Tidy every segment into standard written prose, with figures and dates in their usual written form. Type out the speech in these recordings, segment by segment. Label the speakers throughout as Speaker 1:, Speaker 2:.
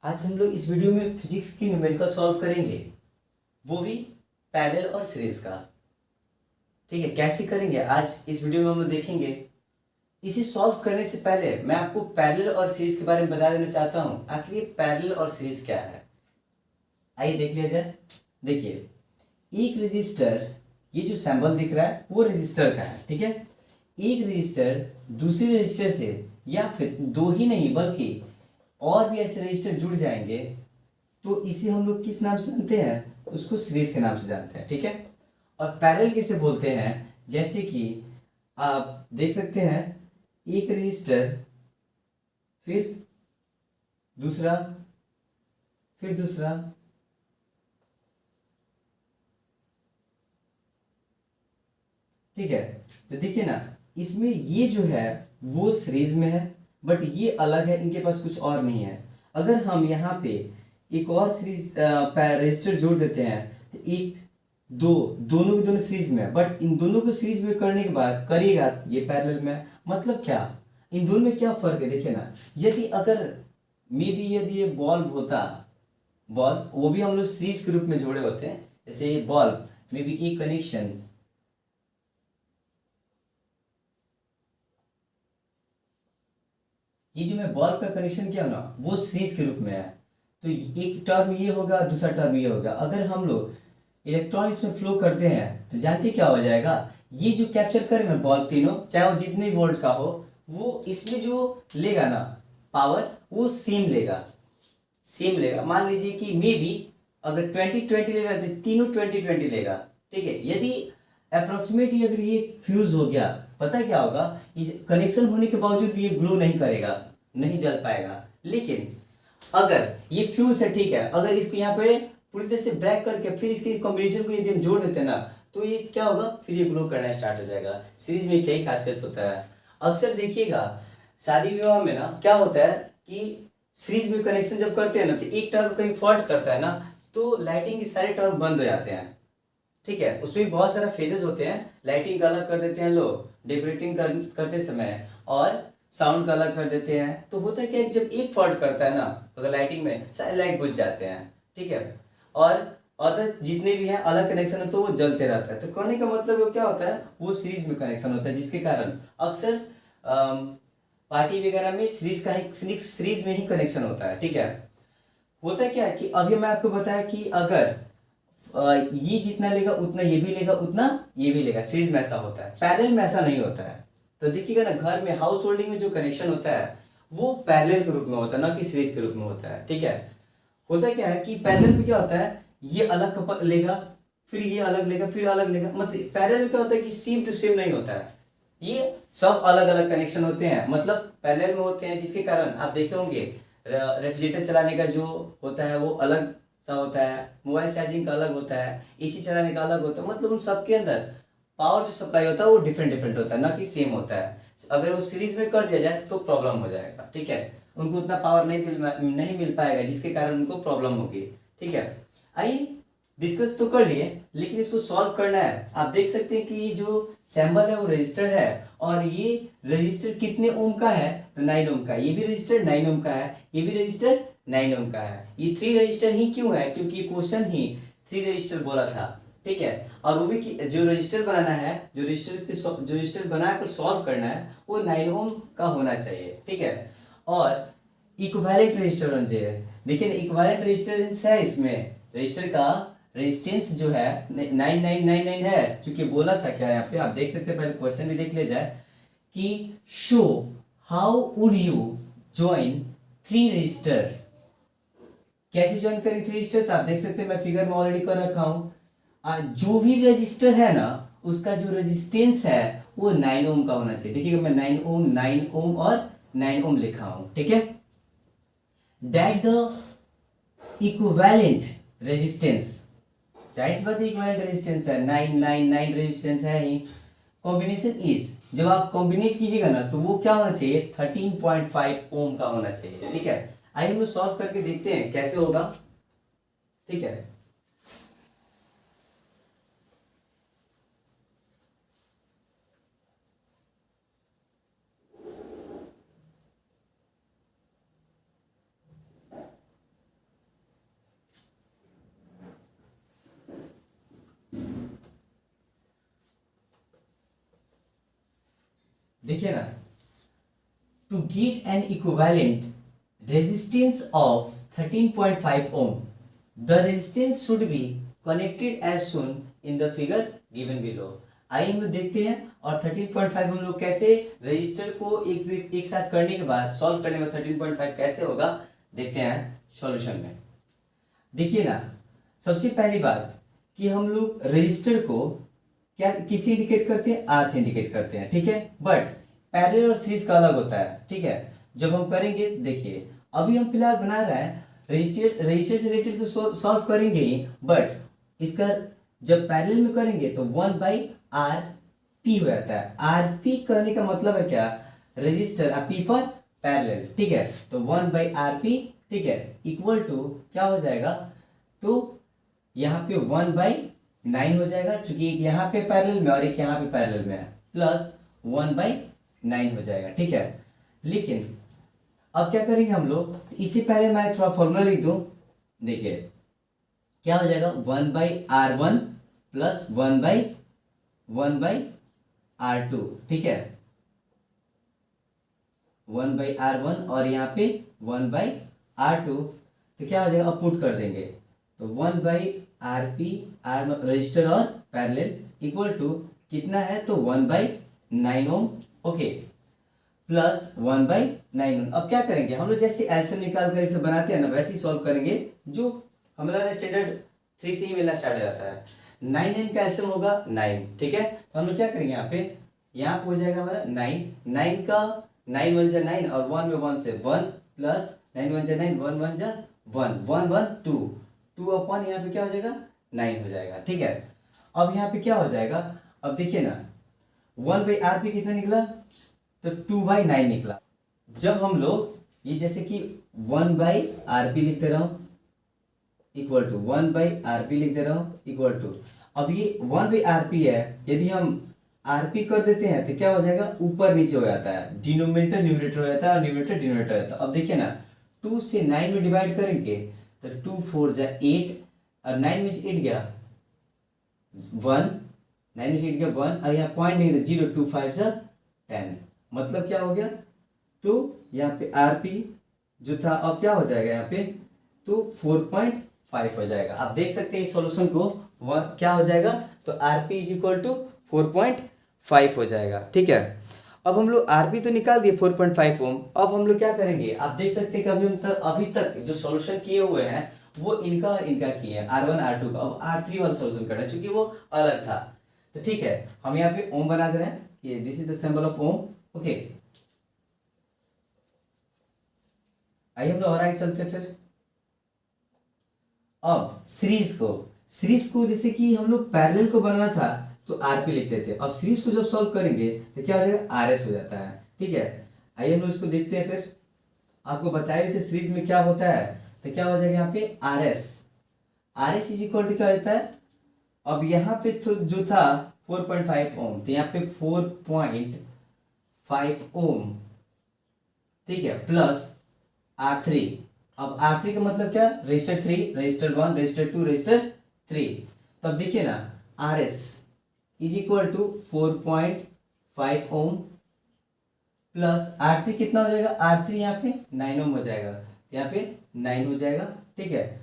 Speaker 1: आज हम लोग इस वीडियो में फिजिक्स की न्यूमेरिकल सॉल्व करेंगे, वो भी पैरेलल और सीरीज का। ठीक है, कैसे करेंगे आज इस वीडियो में हम लोग देखेंगे। इसे सॉल्व करने से पहले मैं आपको पैरेलल और सीरीज के बारे में बता देना चाहता हूं। आखिर ये पैरेलल और सीरीज क्या है, आइए देख लिया जाए। देखिए, एक रजिस्टर, ये जो सिंबल दिख रहा है वो रजिस्टर का है। ठीक है, एक रजिस्टर दूसरे रजिस्टर से, या फिर दो ही नहीं बल्कि और भी ऐसे रजिस्टर जुड़ जाएंगे तो इसे हम लोग किस नाम से जानते हैं, उसको सीरीज के नाम से जानते हैं। ठीक है, और पैरेलल किसे बोलते हैं, जैसे कि आप देख सकते हैं, एक रजिस्टर फिर दूसरा फिर दूसरा, ठीक है। तो देखिए ना, इसमें ये जो है वो सीरीज में है, बट ये अलग है, इनके पास कुछ और नहीं है। अगर हम यहाँ पे एक और सीरीज रजिस्टर जोड़ देते हैं तो एक दो, दोनों के दोनों सीरीज में है, बट इन दोनों को सीरीज में करने के बाद करिएगा ये पैरेलल में है। मतलब क्या, इन दोनों में क्या फर्क है, देखिए ना। यदि अगर मे बी यदि ये बल्ब होता, बल्ब वो भी हम लोग सीरीज के रूप में जोड़े होते हैं। जैसे ये बल्ब में भी एक कनेक्शन, ये जो मैं बल्ब का कनेक्शन किया ना वो सीरीज के रूप में है। तो एक टर्म ये होगा, दूसरा टर्म ये होगा। अगर हम लोग इलेक्ट्रॉन इसमें फ्लो करते हैं तो जानते क्या हो जाएगा, ये जो कैप्चर करे ना बल्ब तीनों, चाहे वो जितने वोल्ट का हो, वो इसमें जो लेगा ना पावर, वो सेम लेगा, सेम लेगा। मान लीजिए कि मे बी अगर 20-20 लेगा तो तीनों 20-20 लेगा। ठीक है, यदि अप्रोक्सीमेटली अगर ये फ्यूज हो गया, पता क्या होगा, ये कनेक्शन होने के बावजूद भी ये ग्लो नहीं करेगा, नहीं जल पाएगा। लेकिन अगर ये फ्यूज है, ठीक है, अगर इसको यहाँ पे पूरी तरह से ब्रेक करके फिर इसके कॉम्बिनेशन को यदि हम जोड़ देते हैं ना, तो ये क्या होगा, फिर ये ग्लो करना स्टार्ट हो जाएगा। सीरीज में क्या ही खासियत होता है। अक्सर देखिएगा शादी विवाह में ना क्या होता है कि सीरीज में कनेक्शन जब करते हैं ना तो एक टर्म कहीं फॉल्ट करता है ना, तो लाइटिंग के सारे टर्म बंद हो जाते हैं। ठीक है, उसमें भी बहुत सारा फेजेस होते हैं। लाइटिंग का अलग कर देते हैं लोग डेकोरेटिंग करते समय, और साउंड का अलग कर देते हैं। तो होता है क्या, जब एक फॉल्ट करता है ना, अगर लाइटिंग में सारे लाइट बुझ जाते हैं। ठीक है, और अदर जितने भी हैं अलग कनेक्शन है तो वो जलते रहता है। तो कहने का मतलब वो क्या होता है, वो सीरीज में कनेक्शन होता है, जिसके कारण अक्सर पार्टी वगैरह में सीरीज का ही, सीरीज में ही कनेक्शन होता है। ठीक है, होता है क्या है कि अभी मैं आपको बताया कि अगर ये जितना लेगा उतना ये भी लेगा, उतना ये भी लेगा, सीरीज में ऐसा होता है। पैरेलल में ऐसा नहीं होता है। तो देखिएगा ना, घर में हाउस होल्डिंग में जो कनेक्शन होता है वो पैरेलल के रूप में होता है, ना कि सीरीज के रूप में होता है। ठीक है, होता क्या है कि पैरेलल में क्या होता है, ये अलग लेगा, फिर ये अलग लेगा, फिर अलग लेगा। मतलब पैरेलल में क्या होता है कि सेम टू सेम नहीं होता है, ये सब अलग अलग कनेक्शन होते हैं, मतलब पैरेलल में होते हैं। जिसके कारण आप देखे होंगे रेफ्रिजरेटर चलाने का जो होता है वो अलग सा होता है, मोबाइल चार्जिंग का अलग होता है, एसी चलाने का अलग होता है। मतलब उन सबके अंदर पावर जो सप्लाई होता है वो डिफरेंट डिफरेंट होता है, ना कि सेम होता है। अगर वो सीरीज में कर दिया जाए तो प्रॉब्लम हो जाएगा। ठीक है, उनको उतना पावर नहीं मिल पाएगा, जिसके कारण उनको प्रॉब्लम होगी। ठीक है, आइए डिस्कस तो कर लिए, लेकिन इसको सॉल्व करना है। आप देख सकते हैं कि ये जो सैंबल है वो रजिस्टर है, और ये रजिस्टर कितने ओम का है, तो 9 ओम का। ये भी रजिस्टर 9 ओम का है, ये भी रजिस्टर 9 ओम का है। ये 3 रजिस्टर ही क्यों है, क्योंकि क्वेश्चन ही 3 रजिस्टर बोला था। ठीक है, और वो भी जो रजिस्टर बनाना है, जो रजिस्टर बनाकर सॉल्व करना है वो 9 ओम का होना चाहिए। ठीक है, और इक्विवेलेंट रजिस्टर होना चाहिए। देखिए इक्विवेलेंट रेजिस्टेंस है, इसमें रजिस्टर का रेजिस्टेंस जो है 9999 है। चूंकि बोला था क्या यहाँ पे, आप देख सकते हैं, पहले क्वेश्चन भी देख लिया जाए कि so how would you join 3 resistors. कैसे ज्वाइन करें 3 रजिस्टर, तो आप देख सकते हैं मैं फिगर में ऑलरेडी कर रखा हूं। जो भी रजिस्टर है ना, उसका जो रेजिस्टेंस है वो 9 ओम का होना चाहिए। देखिएगा मैं 9 ओम, 9 ओम और 9 ओम लिखा हूं। ठीक है, that the equivalent resistance, जाहिर सी बात है इक्विवेलेंट रेजिस्टेंस है, 999 रेजिस्टेंस है ही। कॉम्बिनेशन इज, जब आप कॉम्बिनेट कीजिएगा ना तो वो क्या होना चाहिए, 13.5 ओम का होना चाहिए। ठीक है, आइए हम लोग सॉल्व करके देखते हैं कैसे होगा। ठीक है, देखिए ना, to get an equivalent resistance of 13.5 ohm, the resistance should be connected as shown in the figure given below. आइए हम लोग देखते हैं और 13.5 हम लोग कैसे रजिस्टर को एक साथ करने के बाद सॉल्व करने के बाद 13.5 कैसे होगा देखते हैं सॉल्यूशन में। देखिए ना, सबसे पहली बात कि हम लोग रजिस्टर को क्या किसी इंडिकेट करते हैं, आर से इंडिकेट करते हैं, ठीक है। बट पैरेलल और सीरीज का अलग होता है, ठीक है। जब हम करेंगे, देखिए अभी हम फिलहाल बना रहे हैं रजिस्टर से रिलेटेड तो सॉल्व करेंगे ही, बट इसका जब पैरेलल में करेंगे तो 1/RP हो जाता है। आरपी करने का मतलब है क्या, रजिस्टर, पी फॉर पैरेलल, ठीक है। तो 1/RP, ठीक है, इक्वल टू क्या हो जाएगा, तो यहाँ पे 1/9 हो जाएगा, चूंकि एक यहाँ पे पैरेलल में और एक यहाँ पे पैरेलल में है, प्लस 1/9 हो जाएगा, ठीक है। लेकिन अब क्या करेंगे हम लोग, तो इससे पहले मैं थोड़ा फॉर्मूला लिख दूं। देखिए क्या हो जाएगा, 1/R1 प्लस 1/R2, ठीक है। 1/R1 और यहाँ पे 1/R2, तो क्या हो जाएगा, अब पुट कर देंगे तो 1/RP, आर रजिस्टर और पैरेलल इक्वल टू कितना है, तो 1/9 ओम, ओके, प्लस 1/9। अब क्या करेंगे हम लोग, जैसे एलसीएम निकाल कर इसे बनाते हैं ना, वैसे ही सॉल्व करेंगे, जो हमारा स्टैंडर्ड 3 से ही मिलना स्टार्ट हो जाता है। 9 का एलसीएम होगा 9, ठीक है। तो हम लोग क्या करेंगे, यहाँ पे हो जाएगा हमारा 9 का 9 1 जा 9 और 1 में 1 से 1 प्लस 9 1 जा 9 1 1 जा 1 1 1 2 2 अपॉन यहाँ पे क्या हो जाएगा 9 हो जाएगा, ठीक है। अब यहाँ पे क्या हो जाएगा, अब देखिए ना 1/RP कितना निकला, तो 2/9 निकला। जब हम लोग ये जैसे कि 1/RP लिखते रहो इक्वल टू 1/RP लिख दे रहा हूँ इक्वल टू, अब ये 1/RP है, यदि हम RP कर देते हैं तो क्या हो जाएगा, ऊपर नीचे हो जाता है, डिनोमिनेटर न्यूमरेटर हो जाता है और न्यूमरेटर डिनोमिनेटर हो जाता है। अब देखिए ना, 2 से 9 में डिवाइड करेंगे तो 2 4 जा 8 और 9 में से 8 गया 1, 9 में से 8 गया 1 और यहाँ पॉइंट नहीं, 0 2 5 जा 10, मतलब क्या हो गया, तो यहाँ पे RP जो था अब क्या हो जाएगा यहाँ पे, तो 4.5 हो जाएगा। आप देख सकते हैं इस सॉल्यूशन को, क्या हो जाएगा, तो RP इज इक्वल टू 4.5 हो जाएगा, ठीक है। अब हम लोग RP तो निकाल दिए 4.5 ओम। अब हम लोग क्या करेंगे, आप देख सकते हैं कि अभी तक जो सॉल्यूशन किए हुए हैं वो इनका और इनका किए हैं, R1 R2 का। अब R3 वाला सॉल्यूशन करना है क्योंकि वो अलग था, तो ठीक है, हम यहाँ पे ओम बना दे रहे हैं, ये this is the symbol of ohm, okay. आइए हम लोग और आगे चलते हैं फिर। अब सीरीज को जैसे कि हम लोग पैरेलल को बनाना था तो RP लिखते थे, अब सीरीज को जब सॉल्व करेंगे तो क्या हो जाएगा, RS हो जाता है, ठीक है। आइए हम लोग इसको देखते हैं फिर। आपको बताए थे सीरीज में क्या होता है, तो क्या हो जाएगा यहाँ पे RS इज इक्वल टू क्या होता है, अब यहाँ पे तो जो था 4.5 ओम, तो यहाँ पे 4.5 ओम, ठीक है, प्लस R3। अब R3 का मतलब क्या, रजिस्टर 3, रजिस्टर 1, रजिस्टर 2, रजिस्टर 3। तो अब देखिए ना, RS is equal to 4.5 ohm plus R3 कितना हो जाएगा, R3 यहाँ पे 9 ओम हो जाएगा, यहाँ पे 9 हो जाएगा, ठीक है।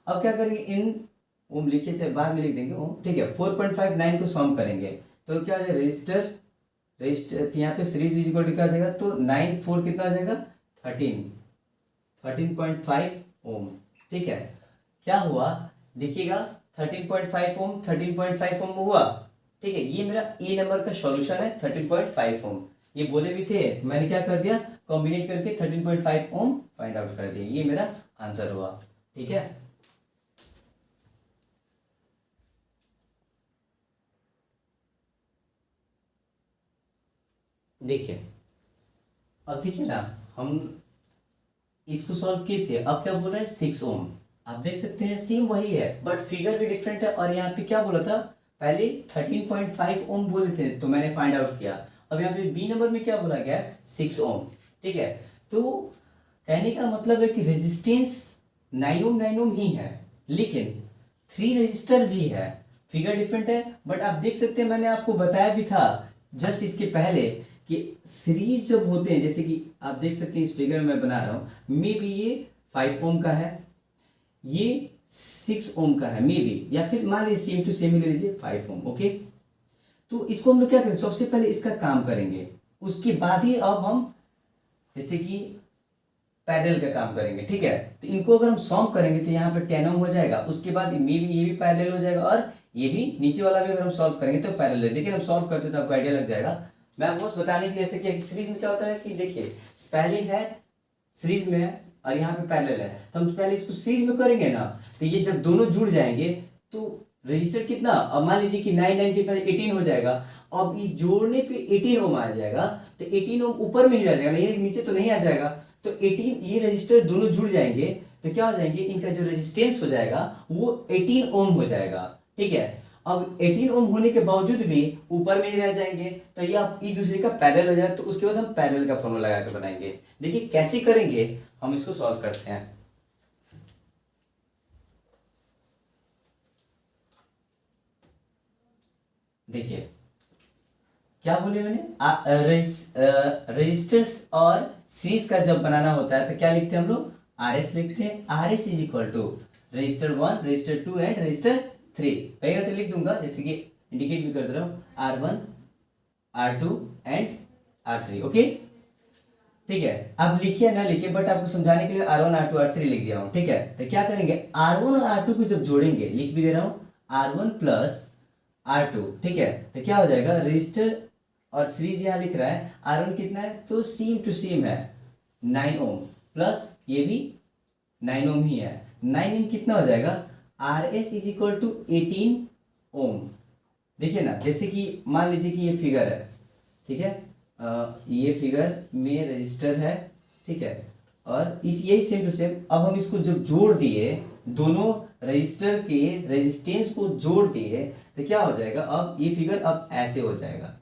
Speaker 1: अब क्या करेंगे, इन ओम लिखिए चाहे बाद में लिख देंगे ओम, ठीक है। 4.5 9 को सॉम करेंगे तो क्या हो जाएगा, रजिस्टर यहाँ पे सीरीज इज इक्वल टू क्या हो जाएगा, तो 9 4 कितना हो जाएगा 13.5 ओम, ठीक है। क्या हुआ देखिएगा, 13.5 ओम 13.5 ओम हुआ, ठीक है। ये मेरा ए नंबर का सॉल्यूशन है 13.5 ओम। ये बोले भी थे, मैंने क्या कर दिया, कॉम्बिनेट करके 13.5 ओम फाइंड आउट कर दिया, ये मेरा आंसर हुआ, ठीक है। देखिए अब देखिए ना, हम इसको सॉल्व किए थे, अब क्या बोल रहा है 6 ओम। आप देख सकते हैं सेम वही है बट फिगर भी डिफरेंट है, और यहाँ पे क्या बोला था, पहले 13.5 ओम बोले थे तो मैंने फाइंड आउट किया, अब यहाँ पे बी नंबर में क्या बोला गया 6 ओम, ठीक है। तो कहने का मतलब है कि रेजिस्टेंस 9 ओम ही है, लेकिन 3 रजिस्टर भी है, फिगर डिफरेंट है, बट आप देख सकते हैं मैंने आपको बताया भी था जस्ट इसके पहले कि सीरीज जब होते हैं, जैसे कि आप देख सकते हैं इस फिगर में बना रहा हूं, मे बी ये 5 ओम का है, ये 6 ओम का है मे बी, या फिर मान लीजिए सेम टू सेम ले लीजिए 5 ओम। ओके, तो इसको हम लोग क्या करेंगे, सबसे पहले इसका काम करेंगे, उसके बाद ही अब हम जैसे कि पैरेलल का काम करेंगे। ठीक है, तो इनको अगर हम सॉल्व करेंगे तो यहाँ पे 10 ओम हो जाएगा, उसके बाद मे भी ये भी पैरेलल हो जाएगा, और ये भी नीचे वाला भी अगर हम सॉल्व करेंगे तो पैरेलल है। देखिए हम सॉल्व करते तो आपको आइडिया लग जाएगा। मैं आपको बस बताने के लिए ऐसे कि सीरीज में क्या होता है कि देखिए पहले है सीरीज में है और यहाँ पे पैरेलल है, तो हम पहले इसको सीरीज में करेंगे ना, तो ये जब दोनों जुड़ जाएंगे तो रजिस्टर कितना, अब मान लीजिए कि 9 9 कितना 18 हो जाएगा। अब इस जोड़ने पे 18 ओम आ जाएगा, तो 18 ओम ऊपर में ही आ जाएगा, नहीं नीचे तो नहीं आ जाएगा। तो 18 ये रजिस्टर दोनों जुड़ जाएंगे तो क्या हो जाएंगे, इनका जो रेजिस्टेंस हो जाएगा वो 18 ओम हो जाएगा। ठीक है, अब 18 ओम होने के बावजूद भी ऊपर में ही रह जाएंगे, तो ये आप एक दूसरे का पैरेलल हो जाए, तो उसके बाद हम पैरेलल का फॉर्मूला लगा के बनाएंगे। देखिए कैसे करेंगे, हम इसको सॉल्व करते हैं। देखिए क्या बोले मैंने, रजिस्टर्स और सीरीज का जब बनाना होता है तो क्या लिखते हैं हम लोग, आर एस लिखते हैं। R S is equal to resistor 1, resistor 2 and resistor 3। कहेगा तो लिख दूंगा, जैसे कि इंडिकेट भी कर दे रहा हूँ, R1 R2 and R3। Okay, ठीक है, आप लिखिए ना लिखिए, बट आपको समझाने के लिए R1 R2 R3 लिख दिया हूँ। ठीक है, तो क्या करेंगे, R1 और R2 को जब जोड़ेंगे, लिख भी दे रहा हूँ R1 प्लस R2। ठीक है, तो क्या हो जाएगा, रजिस्टर और सीरीज यहाँ लिख रहा है, R1 कितना है तो सेम टू सेम है 9 ओम, प्लस ये भी 9 ओम ही है। 9 ओम कितना हो जाएगा, R S is equal to 18 ohm. देखिए ना, जैसे कि मान लीजिए कि ये फिगर है, ठीक है, ये फिगर में रजिस्टर है, ठीक है, और इस यही सेम टू सेम। अब हम इसको जब जोड़ दिए, दोनों रजिस्टर के रेजिस्टेंस को जोड़ दिए, तो क्या हो जाएगा, अब ये फिगर अब ऐसे हो जाएगा।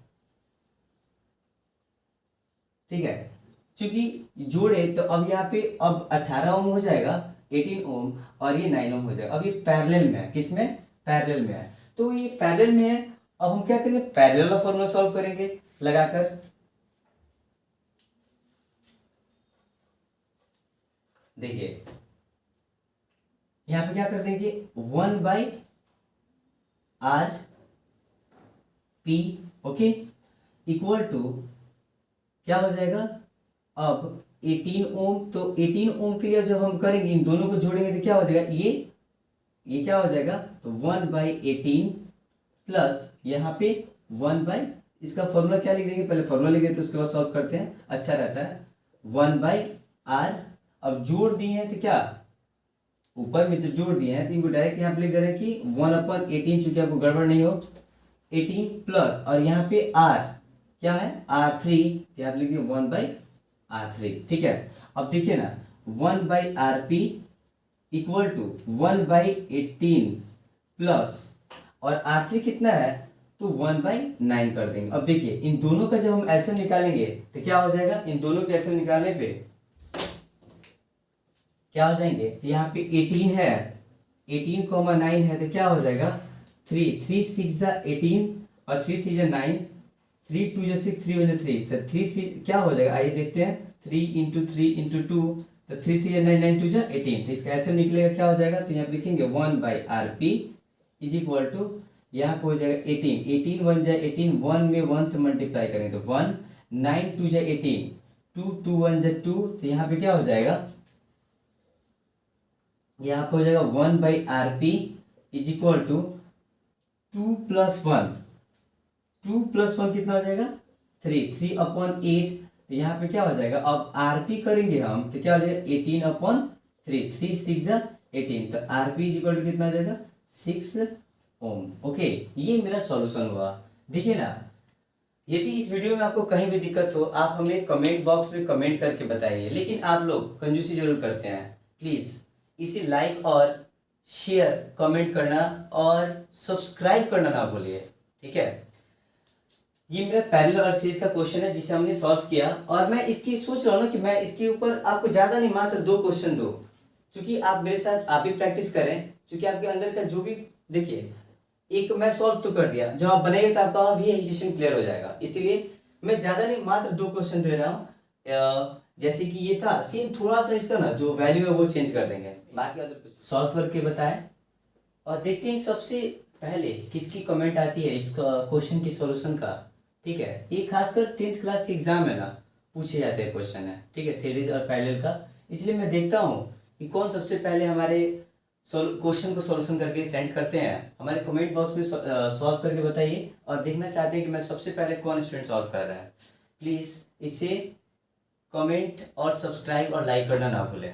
Speaker 1: ठीक है, चूंकि जोड़े तो अब यहाँ पे अब 18 ओम हो जाएगा, 18 ओम, और ये 9 ओम हो जाएगा। अब ये पैरेलल में है, किसमें, पैरेलल में है, तो ये पैरेलल में है। अब हम क्या करेंगे, पैरेलल का फॉर्मूला सॉल्व करेंगे लगाकर। देखिए यहां पे क्या कर देंगे, 1/r p, okay, equal to क्या हो जाएगा, अब 18 ओम, तो 18 ओम के लिए जब हम करेंगे, इन दोनों को जोड़ेंगे तो क्या हो जाएगा, ये क्या हो जाएगा, तो 1/18 प्लस यहाँ पे 1/, इसका फॉर्मूला क्या लिख देंगे, पहले फॉर्मूला लिख देते उसके बाद सॉल्व करते हैं, अच्छा रहता है, 1/r। अब जोड़ दिए हैं तो क्या, ऊपर में जो जोड़ दिए हैं तो इनको डायरेक्ट यहाँ पे लिख दे रहे हैं कि 1/18, चूंकि आपको गड़बड़ नहीं हो, 18 प्लस, और यहाँ पे r क्या है, R3, आप लिख दिए 1/R3। ठीक है, अब देखिए ना, 1/RP इक्वल टू 1/18 प्लस, और R3 कितना है तो 1/9 कर देंगे। अब देखिए इन दोनों का जब हम एलसीएम निकालेंगे तो क्या हो जाएगा, इन दोनों के एलसीएम निकालने पे क्या हो जाएंगे, तो यहाँ पे 18 है, 18,9 है, तो क्या हो जाएगा, 3 6 18 और 3 3 9, 3 2 6 3 1 3, तो 3 3 क्या हो जाएगा, आइए देखते हैं, 3 इंटू 3 इंटू 2, तो 3 3 9 9 2 18, तो इसका एलसीएम निकलेगा, क्या हो जाएगा, तो यहाँ पे लिखेंगे 1/RP इज इक्वल टू, यहाँ पे हो जाएगा 18, 18 1 जाए 18, 1 में 1 से मल्टीप्लाई करेंगे तो 1, 9 2 जाए 18, 2 2 1 जाए 2, तो यहाँ पे क्या हो जाएगा, यहाँ पे हो जाएगा 1/RP इज इक्वल टू 2 + 1, 2 + 1 कितना हो जाएगा, 3/8। तो यहाँ पे क्या हो जाएगा, अब RP करेंगे हम तो क्या हो जाएगा, 18/3, 3 6 18, तो RP इज इक्वल टू कितना हो जाएगा, 6 ओम। ओके, ये मेरा सॉल्यूशन हुआ। देखिए ना, यदि इस वीडियो में आपको कहीं भी दिक्कत हो, आप हमें कमेंट बॉक्स में कमेंट करके बताइए, लेकिन आप लोग कंजूसी जरूर करते हैं, प्लीज़ इसे लाइक और शेयर, कमेंट करना और सब्सक्राइब करना ना भूलिए। ठीक है, ये मेरा पैरेलल और सीरीज का क्वेश्चन है जिसे हमने सॉल्व किया, और मैं इसकी सोच रहा हूँ ना कि मैं इसके ऊपर आपको ज़्यादा नहीं, मात्र 2 क्वेश्चन दो, क्योंकि आप मेरे साथ आप भी प्रैक्टिस करें, क्योंकि आपके अंदर का जो भी, देखिए एक मैं सॉल्व तो कर दिया, जब आप बनेंगे तो आपका भी हेजिटेशन क्लियर हो जाएगा, इसीलिए मैं ज़्यादा नहीं, मात्र 2 क्वेश्चन दे रहा हूँ। जैसे कि ये था सेम, थोड़ा सा इसका ना जो वैल्यू है वो चेंज कर देंगे, बाकी अदर कुछ सॉल्व करके बताएं। और देखते हैं सबसे पहले किसकी कमेंट आती है इस क्वेश्चन के सॉल्यूशन का। ठीक है, ये खासकर 10th क्लास के एग्जाम है ना पूछे जाते हैं क्वेश्चन है। ठीक है, सीरीज और पैरेलल का, इसलिए मैं देखता हूँ कि कौन सबसे पहले हमारे क्वेश्चन को सॉल्यूशन करके सेंड करते हैं। हमारे कमेंट बॉक्स में सॉल्व करके बताइए, और देखना चाहते हैं कि मैं सबसे पहले कौन स्टूडेंट सॉल्व कर रहा है। प्लीज़ इसे कमेंट और सब्सक्राइब और लाइक करना ना भूलें।